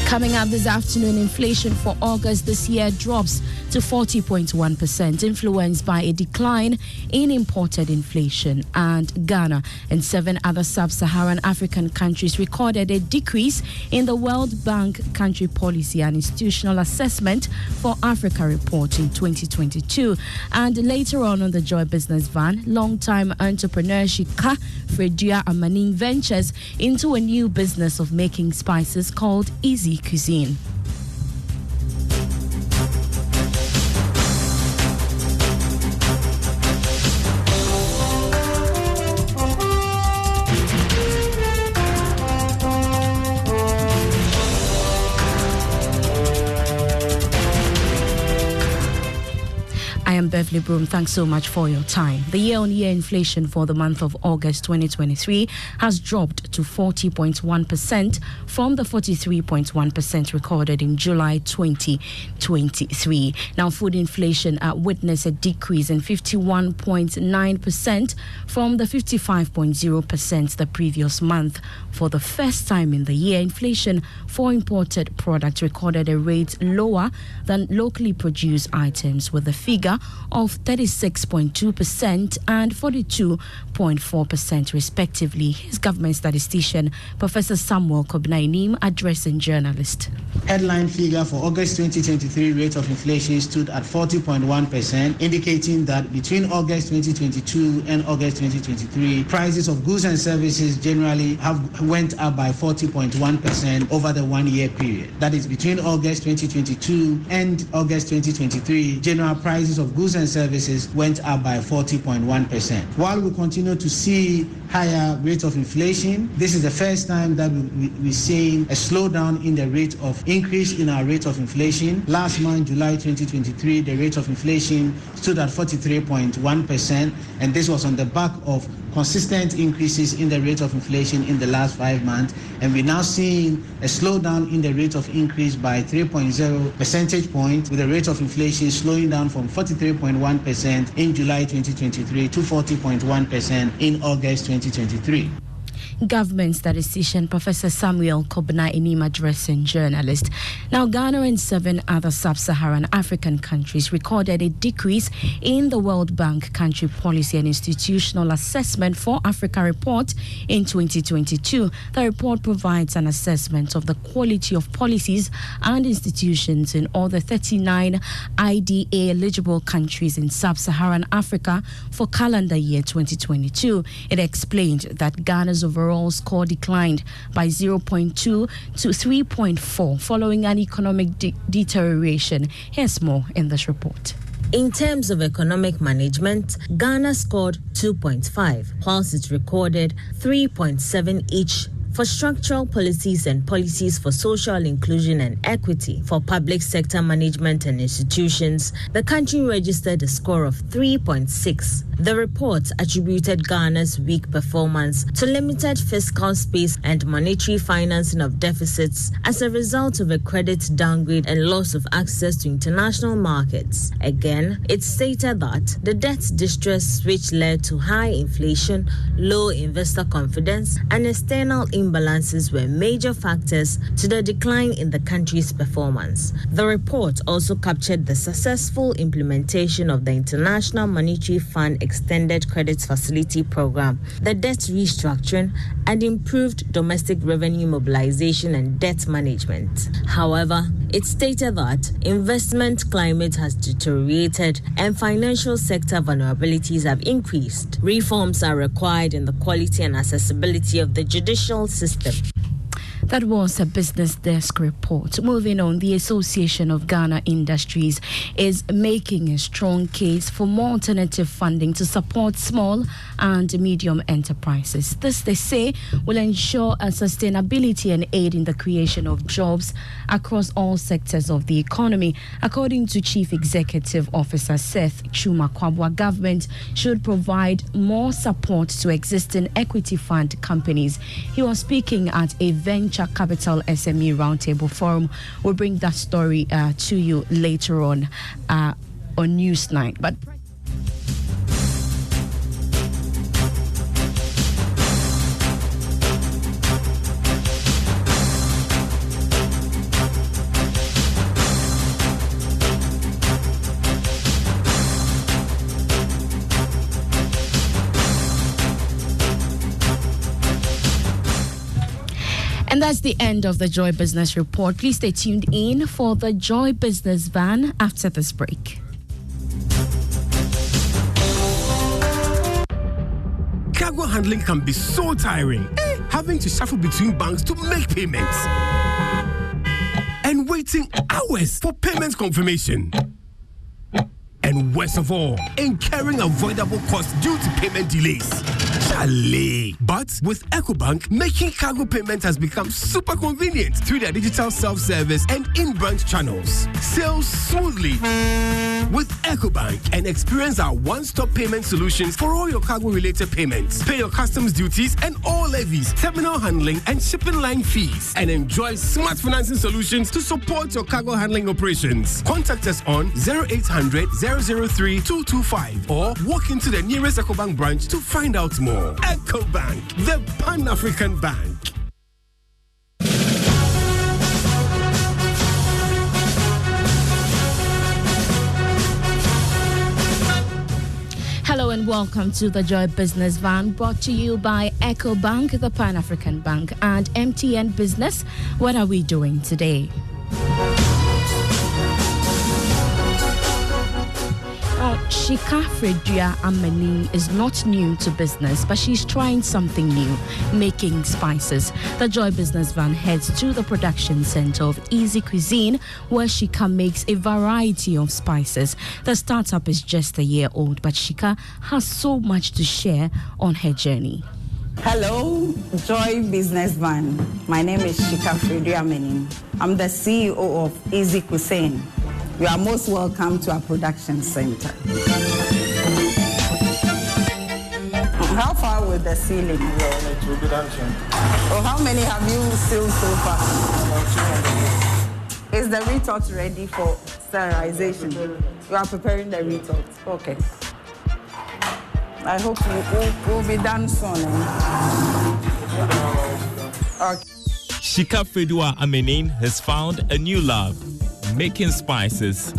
Coming up this afternoon, inflation for August this year drops to 40.1%, influenced by a decline in imported inflation. And Ghana and 7 other sub-Saharan African countries recorded a decrease in the World Bank Country Policy and Institutional Assessment for Africa report in 2022. And later on the Joy Business Van, long-time entrepreneur Shika Fredua Amanin ventures into a new business of making spices called Easy Cuisine. I am Beverly Broom. Thanks so much for your time. The year-on-year inflation for the month of August 2023 has dropped to 40.1% from the 43.1% recorded in July 2023. Now, food inflation witnessed a decrease in 51.9% from the 55.0% the previous month. For the first time in the year, inflation for imported products recorded a rate lower than locally produced items, with a figure of 36.2% and 42.4% respectively. His government statistician, Professor Samuel Kobna-Enim, addressing journalists. Headline figure for August 2023 rate of inflation stood at 40.1%, indicating that between August 2022 and August 2023, prices of goods and services generally went up by 40.1% over the 1-year period. That is, between August 2022 and August 2023, general prices of goods and services went up by 40.1%. While we continue to see higher rates of inflation, this is the first time that we're seeing a slowdown in the rate of increase in our rate of inflation. Last month, July 2023, the rate of inflation stood at 43.1%, and this was on the back of consistent increases in the rate of inflation in the last 5 months, and we're now seeing a slowdown in the rate of increase by 3.0 percentage points, with the rate of inflation slowing down from 43.1% in July 2023 to 40.1% in August 2023. Government statistician Professor Samuel Kobna-Enim addressing journalists. Now, Ghana and 7 other sub-Saharan African countries recorded a decrease in the World Bank Country Policy and Institutional Assessment for Africa report in 2022. The report provides an assessment of the quality of policies and institutions in all the 39 IDA-eligible countries in sub-Saharan Africa for calendar year 2022. It explained that Ghana's overall score declined by 0.2 to 3.4 following an economic deterioration. Here's more in this report. In terms of economic management, Ghana scored 2.5, whilst it recorded 3.7 each for structural policies and policies for social inclusion and equity. For public sector management and institutions, the country registered a score of 3.6. The report attributed Ghana's weak performance to limited fiscal space and monetary financing of deficits as a result of a credit downgrade and loss of access to international markets. Again, it stated that the debt distress, which led to high inflation, low investor confidence, and external imbalances, were major factors to the decline in the country's performance. The report also captured the successful implementation of the International Monetary Fund Extended Credit Facility Program, the debt restructuring, and improved domestic revenue mobilization and debt management. However, it stated that investment climate has deteriorated and financial sector vulnerabilities have increased. Reforms are required in the quality and accessibility of the judicial system. That was a Business Desk report. Moving on, the Association of Ghana Industries is making a strong case for more alternative funding to support small and medium enterprises. This, they say, will ensure a sustainability and aid in the creation of jobs across all sectors of the economy. According to Chief Executive Officer Seth Chuma Kwabwa, government should provide more support to existing equity fund companies. He was speaking at a venture capital SME roundtable forum. We'll bring that story to you later on Newsnight. But And that's the end of the Joy Business Report. Please stay tuned in for the Joy Business Van after this break. Cargo handling can be so tiring. Having to shuffle between banks to make payments. And waiting hours for payment confirmation. And worst of all, incurring avoidable costs due to payment delays. Chalet. But with EcoBank, making cargo payment has become super convenient through their digital self-service and in-branch channels. Sail smoothly with EcoBank and experience our one-stop payment solutions for all your cargo-related payments. Pay your customs duties and all levies, terminal handling and shipping line fees, and enjoy smart financing solutions to support your cargo handling operations. Contact us on 0800 003 225 or walk into the nearest EcoBank branch to find out more. EcoBank, the Pan-African Bank. Hello and welcome to the Joy Business Van, brought to you by EcoBank, the Pan-African Bank, and MTN Business. What are we doing today? Shika Fredua Amani is not new to business, but she's trying something new, making spices. The Joy Business Van heads to the production center of Easy Cuisine, where Shika makes a variety of spices. The startup is just a year old, but Shika has so much to share on her journey. Hello, Joy Business Van. My name is Shika Fredua Amani. I'm the CEO of Easy Cuisine. You are most welcome to our production center. How far with the ceiling? Oh, how many have you sealed so far? Is the retort ready for sterilization? You are preparing the retort. Okay. I hope you will be done soon. Okay. Shika Fredua Amenin has found a new love. Making spices.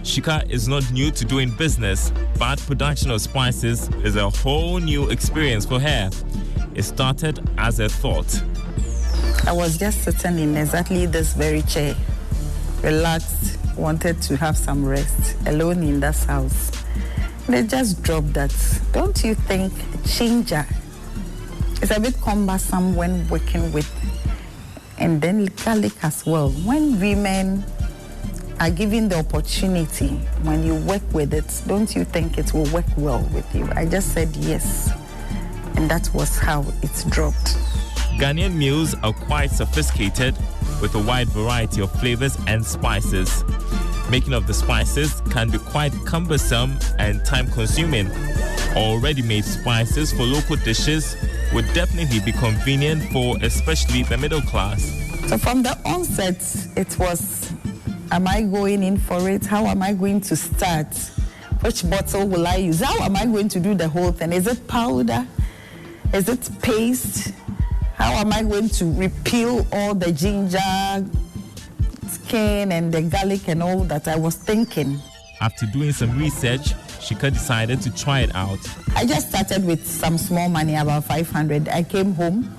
Shika is not new to doing business, but production of spices is a whole new experience for her. It started as a thought. I was just sitting in exactly this very chair, relaxed, wanted to have some rest, alone in that house. And I just dropped that. Don't you think ginger is a bit cumbersome when working with, and then garlic as well? When women are given the opportunity, when you work with it, don't you think it will work well with you? I just said yes, and that was how it dropped. Ghanaian meals are quite sophisticated with a wide variety of flavors and spices. Making of the spices can be quite cumbersome and time-consuming. Already-made spices for local dishes would definitely be convenient for especially the middle class. So from the onset, it was, am I going in for it? How am I going to start? Which bottle will I use? How am I going to do the whole thing? Is it powder? Is it paste? How am I going to repeel all the ginger, skin, and the garlic and all that? I was thinking. After doing some research, Shika decided to try it out. I just started with some small money, about 500. I came home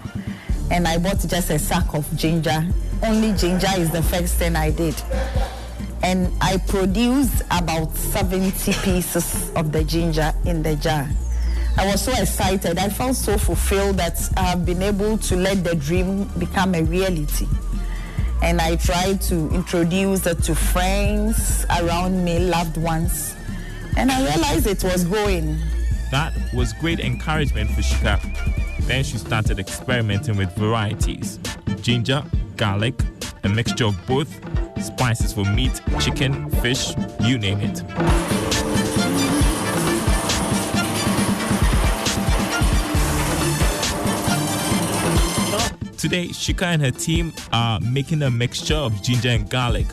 and I bought just a sack of ginger. Only ginger is the first thing I did. And I produced about 70 pieces of the ginger in the jar. I was so excited. I felt so fulfilled that I have been able to let the dream become a reality. And I tried to introduce it to friends around me, loved ones. And I realized it was going. That was great encouragement for Shika. Then she started experimenting with varieties. Ginger, garlic, a mixture of both, spices for meat, chicken, fish, you name it. Today, Shika and her team are making a mixture of ginger and garlic.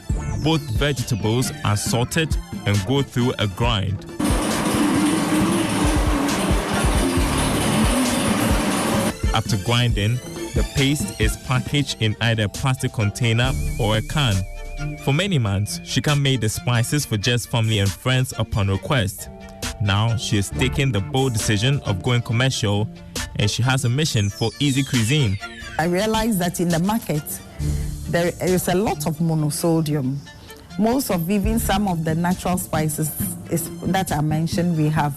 Both vegetables are sorted and go through a grind. After grinding, the paste is packaged in either a plastic container or a can. For many months, Shika made the spices for just family and friends upon request. Now she has taken the bold decision of going commercial, and she has a mission for Easy Cuisine. I realized that in the market, there is a lot of monosodium. Most of even some of the natural spices that I mentioned, we have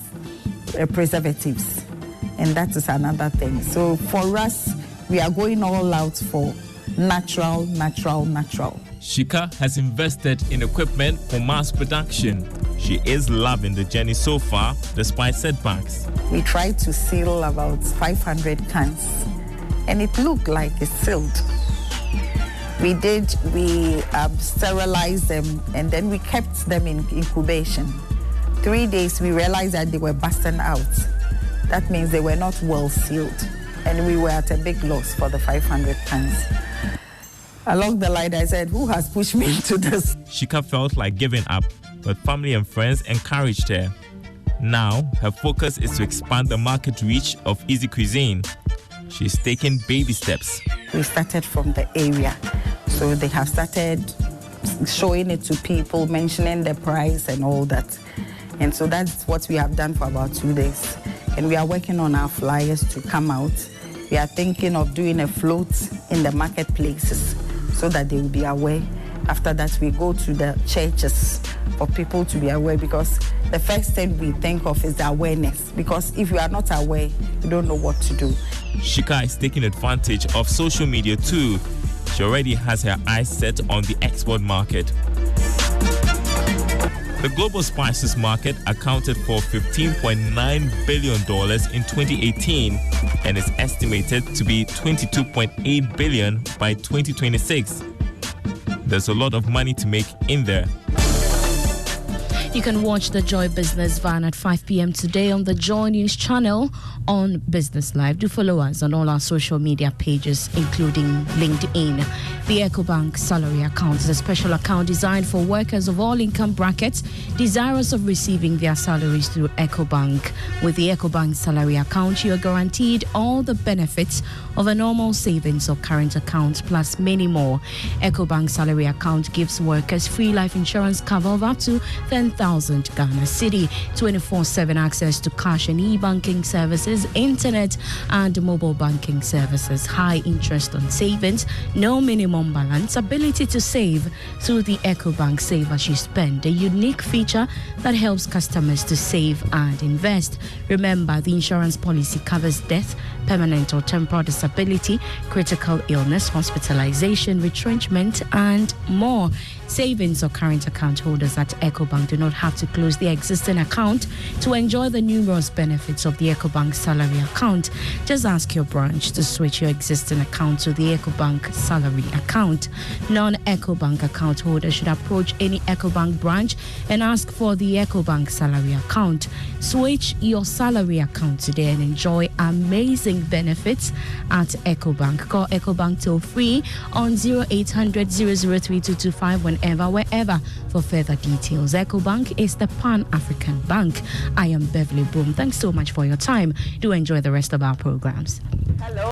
preservatives, and that is another thing. So for us, we are going all out for natural. Shika has invested in equipment for mass production. She is loving the journey so far, despite setbacks. We tried to seal about 500 cans, and it looked like it's sealed. We sterilized them, and then we kept them in incubation. 3 days, we realized that they were busting out. That means they were not well sealed, and we were at a big loss for the 500 cans. Along the line, I said, who has pushed me into this? Shika felt like giving up, but family and friends encouraged her. Now, her focus is to expand the market reach of Easy Cuisine. She's taking baby steps. We started from the area, so they have started showing it to people, mentioning the price and all that. And so that's what we have done for about 2 days. And we are working on our flyers to come out. We are thinking of doing a float in the marketplaces so that they will be aware. After that, we go to the churches for people to be aware, because the first thing we think of is the awareness. Because if you are not aware, you don't know what to do. Shika is taking advantage of social media too. She already has her eyes set on the export market. The global spices market accounted for $15.9 billion in 2018 and is estimated to be $22.8 billion by 2026. There's a lot of money to make in there. You can watch the Joy Business Van at 5 p.m. today on the Joy News channel on Business Live. Do follow us on all our social media pages, including LinkedIn. The EcoBank Salary Account is a special account designed for workers of all income brackets desirous of receiving their salaries through EcoBank. With the EcoBank Salary Account, you are guaranteed all the benefits of a normal savings or current account, plus many more. EcoBank Salary Account gives workers free life insurance cover of up to 10,000 Ghana Cedi, 24/7 access to cash and e-banking services, internet and mobile banking services, high interest on savings, no minimum balance, ability to save through the EcoBank Save As You Spend, a unique feature that helps customers to save and invest. Remember, the insurance policy covers death, permanent or temporary disability, critical illness, hospitalization, retrenchment, and more. Savings or current account holders at EcoBank do not have to close their existing account to enjoy the numerous benefits of the EcoBank Salary Account. Just ask your branch to switch your existing account to the EcoBank Salary Account. Non-EcoBank account holders should approach any EcoBank branch and ask for the EcoBank Salary Account. Switch your salary account today and enjoy amazing benefits at EcoBank. Call EcoBank toll free on 0800 003 225 wherever for further details. EcoBank is the Pan-African Bank. I am Beverly Broom. Thanks so much for your time. Do enjoy the rest of our programs. Hello.